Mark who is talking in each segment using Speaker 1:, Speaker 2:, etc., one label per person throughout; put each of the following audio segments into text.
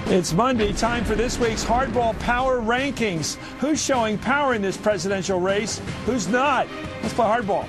Speaker 1: It's Monday, time for this week's Hardball Power Rankings. Who's showing power in this presidential race? Who's not? Let's play Hardball.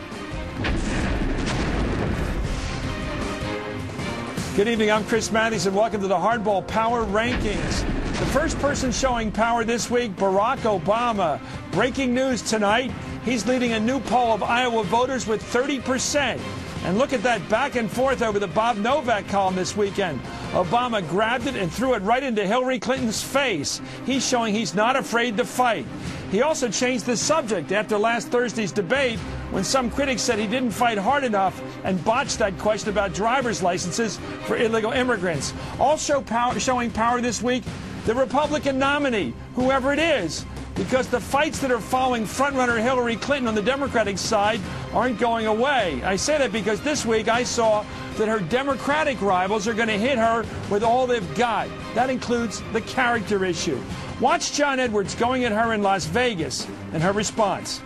Speaker 1: Good evening, I'm Chris Matthews, and welcome to the Hardball Power Rankings. The first person showing power this week, Barack Obama. Breaking news tonight, he's leading a new poll of Iowa voters with 30%. And look at that back and forth over the Bob Novak column this weekend. Obama grabbed it and threw it right into Hillary Clinton's face. He's showing he's not afraid to fight. He also changed the subject after last Thursday's debate when some critics said he didn't fight hard enough and botched that question about driver's licenses for illegal immigrants. Also showing power this week, the Republican nominee, whoever it is, because the fights that are following frontrunner Hillary Clinton on the Democratic side aren't going away. I say that because this week I saw that her Democratic rivals are going to hit her with all they've got. That includes the character issue. Watch John Edwards going at her in Las Vegas and her response.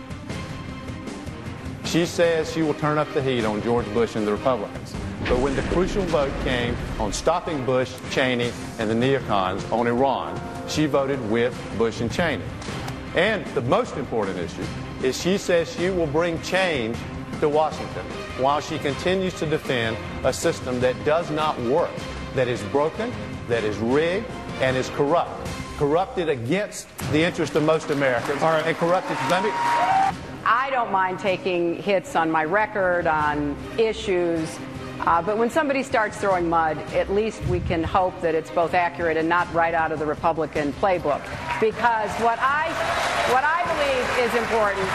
Speaker 2: She says she will turn up the heat on George Bush and the Republicans. But when the crucial vote came on stopping Bush, Cheney, and the neocons on Iran, she voted with Bush and Cheney. And the most important issue is she says she will bring change to Washington while she continues to defend a system that does not work, that is broken, that is rigged, and is corrupt. Corrupted against the interest of most Americans, and corrupted.
Speaker 3: I don't mind taking hits on my record, on issues, but when somebody starts throwing mud, at least we can hope that it's both accurate and not right out of the Republican playbook. Because what I believe is important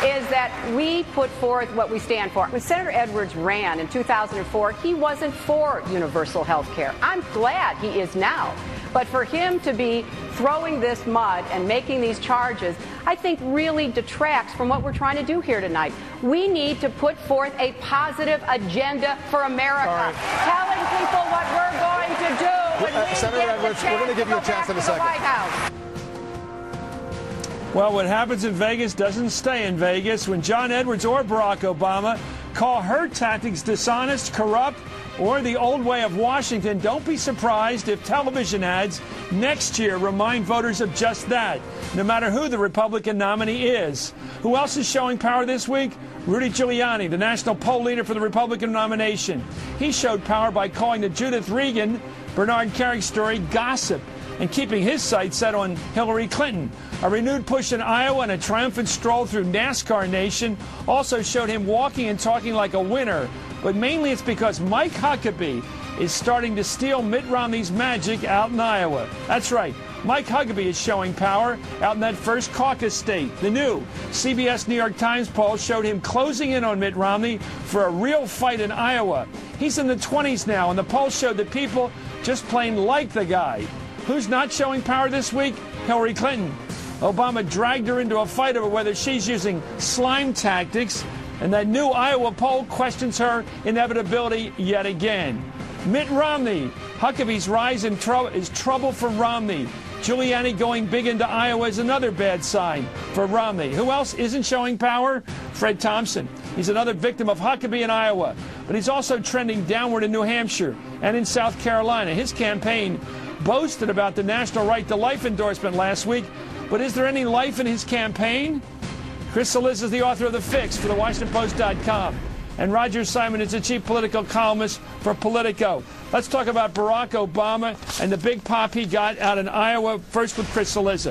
Speaker 3: is that we put forth what we stand for. When Senator Edwards ran in 2004, he wasn't for universal health care. I'm glad he is now. But for him to be throwing this mud and making these charges, I think really detracts from what we're trying to do here tonight. We need to put forth a positive agenda for America, telling people what we're going to do when we
Speaker 4: Senator Edwards, we're going to give you a chance in a second.
Speaker 3: White House.
Speaker 1: Well, what happens in Vegas doesn't stay in Vegas. When John Edwards or Barack Obama call her tactics dishonest, corrupt, or the old way of Washington, don't be surprised if television ads next year remind voters of just that, no matter who the Republican nominee is. Who else is showing power this week? Rudy Giuliani, the national poll leader for the Republican nomination. He showed power by calling the Judith Regan, Bernard Carrick story gossip and keeping his sights set on Hillary Clinton. A renewed push in Iowa and a triumphant stroll through NASCAR Nation also showed him walking and talking like a winner. But mainly it's because Mike Huckabee is starting to steal Mitt Romney's magic out in Iowa. That's right. Mike Huckabee is showing power out in that first caucus state. The new CBS New York Times poll showed him closing in on Mitt Romney for a real fight in Iowa. He's in the 20s now, and the poll showed that people just plain like the guy. Who's not showing power this week? Hillary Clinton. Obama dragged her into a fight over whether she's using slime tactics, and that new Iowa poll questions her inevitability yet again. Mitt Romney. Huckabee's rise in is trouble for Romney. Giuliani going big into Iowa is another bad sign for Romney. Who else isn't showing power? Fred Thompson. He's another victim of Huckabee in Iowa, but he's also trending downward in New Hampshire and in South Carolina. His campaign boasted about the national right to life endorsement last week, but is there any life in his campaign? Chris Solis is the author of The Fix for TheWashingtonPost.com. And Roger Simon is the chief political columnist for Politico. Let's talk about Barack Obama and the big pop he got out in Iowa, first with Chris Solis.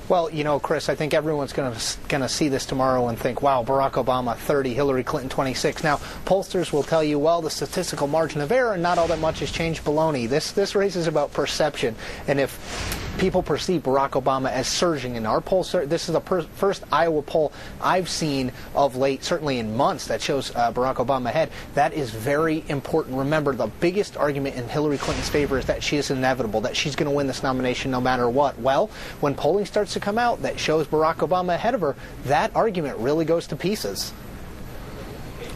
Speaker 4: Well, you know, Chris, I think everyone's going to see this tomorrow and think, wow, Barack Obama 30, Hillary Clinton 26. Now, pollsters will tell you, well, the statistical margin of error and not all that much has changed. Baloney. This race is about perception. And if people perceive Barack Obama as surging in our poll, this is the first Iowa poll I've seen of late, certainly in months, that shows Barack Obama ahead. That is very important. Remember, the biggest argument in Hillary Clinton's favor is that she is inevitable, that she's going to win this nomination no matter what. Well, when polling starts to come out that shows Barack Obama ahead of her, that argument really goes to pieces.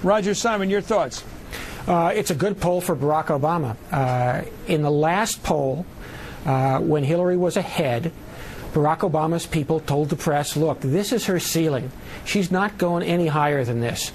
Speaker 1: Roger Simon, your thoughts?
Speaker 5: It's a good poll for Barack Obama. In the last poll, when Hillary was ahead, Barack Obama's people told the press, look, this is her ceiling. She's not going any higher than this.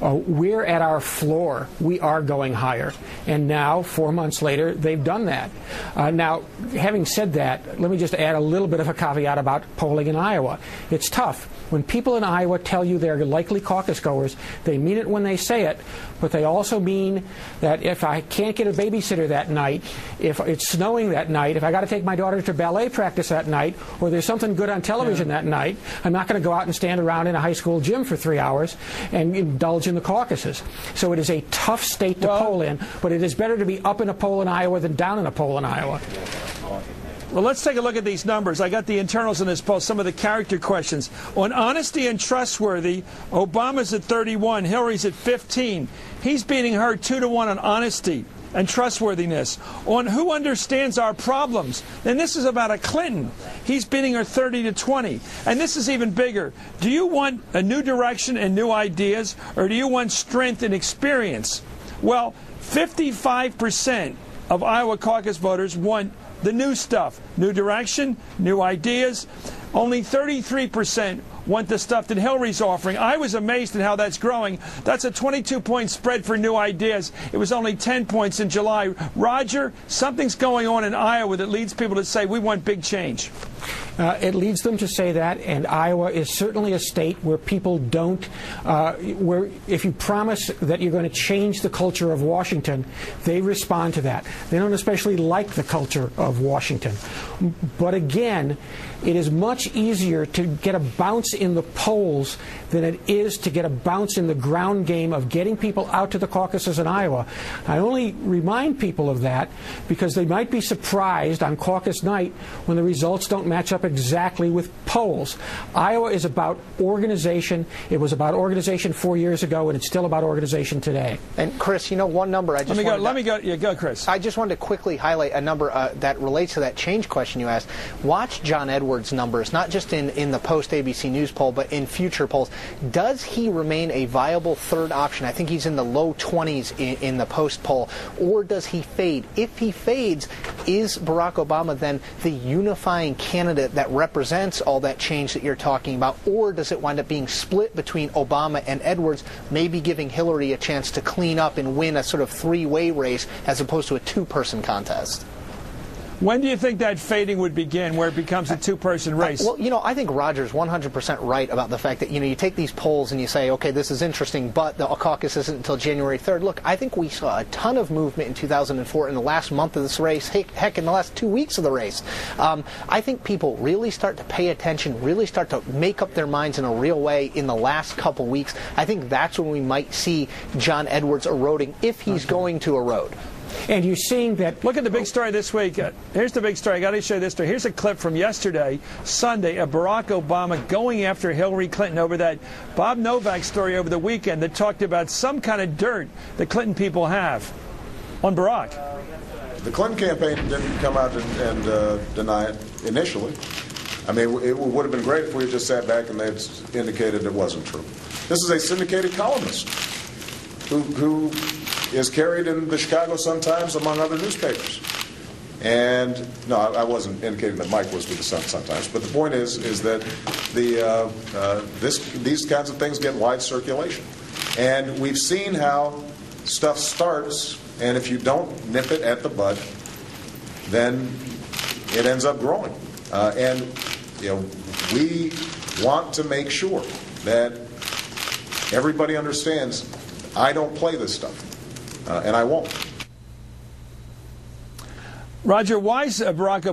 Speaker 5: We're at our floor. We are going higher. And now, 4 months later, they've done that. Now, having said that, let me just add a little bit of a caveat about polling in Iowa. It's tough. When people in Iowa tell you they're likely caucus goers, they mean it when they say it, but they also mean that if I can't get a babysitter that night, if it's snowing that night, if I got to take my daughter to ballet practice that night, or there's something good on television that night, I'm not going to go out and stand around in a high school gym for 3 hours and indulge in the caucuses. So it is a tough state to poll in, but it is better to be up in a poll in Iowa than down in a poll in Iowa.
Speaker 1: Well, let's take a look at these numbers. I got the internals in this poll, some of the character questions. On honesty and trustworthy, Obama's at 31, Hillary's at 15. He's beating her 2-1 on honesty and trustworthiness. On who understands our problems, and this is about a Clinton, he's beating her 30-20. And this is even bigger. Do you want a new direction and new ideas, or do you want strength and experience? Well, 55% of Iowa caucus voters want the new stuff, new direction, new ideas. Only 33% want the stuff that Hillary's offering. I was amazed at how that's growing. That's a 22-point spread for new ideas. It was only 10 points in July. Roger, something's going on in Iowa that leads people to say we want big change.
Speaker 5: It leads them to say that, and Iowa is certainly a state where people don't, where if you promise that you're going to change the culture of Washington, they respond to that. They don't especially like the culture of Washington. But again, it is much easier to get a bounce in the polls than it is to get a bounce in the ground game of getting people out to the caucuses in Iowa. I only remind people of that because they might be surprised on caucus night when the results don't match up exactly with polls. Iowa is about organization. It was about organization 4 years ago, and it's still about organization today.
Speaker 4: And Chris, you know, one number I just
Speaker 1: go, Chris.
Speaker 4: I just wanted to quickly highlight a number that relates to that change question you asked. Watch John Edwards' numbers, not just in the post-ABC News poll, but in future polls. Does he remain a viable third option? I think he's in the low 20s in the post poll. Or does he fade? If he fades, is Barack Obama then the unifying candidate that represents all that change that you're talking about? Or does it wind up being split between Obama and Edwards, maybe giving Hillary a chance to clean up and win a sort of three-way race as opposed to a two-person contest?
Speaker 1: When do you think that fading would begin, where it becomes a two-person race?
Speaker 4: Well, you know, I think Roger's 100% right about the fact that, you know, you take these polls and you say, okay, this is interesting, but the caucus isn't until January 3rd. Look, I think we saw a ton of movement in 2004 in the last month of this race, heck, in the last 2 weeks of the race. I think people really start to pay attention, really start to make up their minds in a real way in the last couple weeks. I think that's when we might see John Edwards eroding, if he's going to erode.
Speaker 5: And you're seeing that.
Speaker 1: Look at the big story this week. Here's the big story. I got to show you this story. Here's a clip from yesterday, Sunday, of Barack Obama going after Hillary Clinton over that Bob Novak story over the weekend that talked about some kind of dirt the Clinton people have on Barack.
Speaker 6: The Clinton campaign didn't come out and deny it initially. I mean, it would have been great if we had just sat back and they'd indicated it wasn't true. This is a syndicated columnist who is carried in the Chicago Sun-Times, among other newspapers. And no, I wasn't indicating that Mike was with the Sun-Times, but the point is that these kinds of things get wide circulation, and we've seen how stuff starts, and if you don't nip it at the bud, then it ends up growing. And you know, we want to make sure that everybody understands I don't play this stuff. And I won't.
Speaker 1: Roger, why is Barack Obama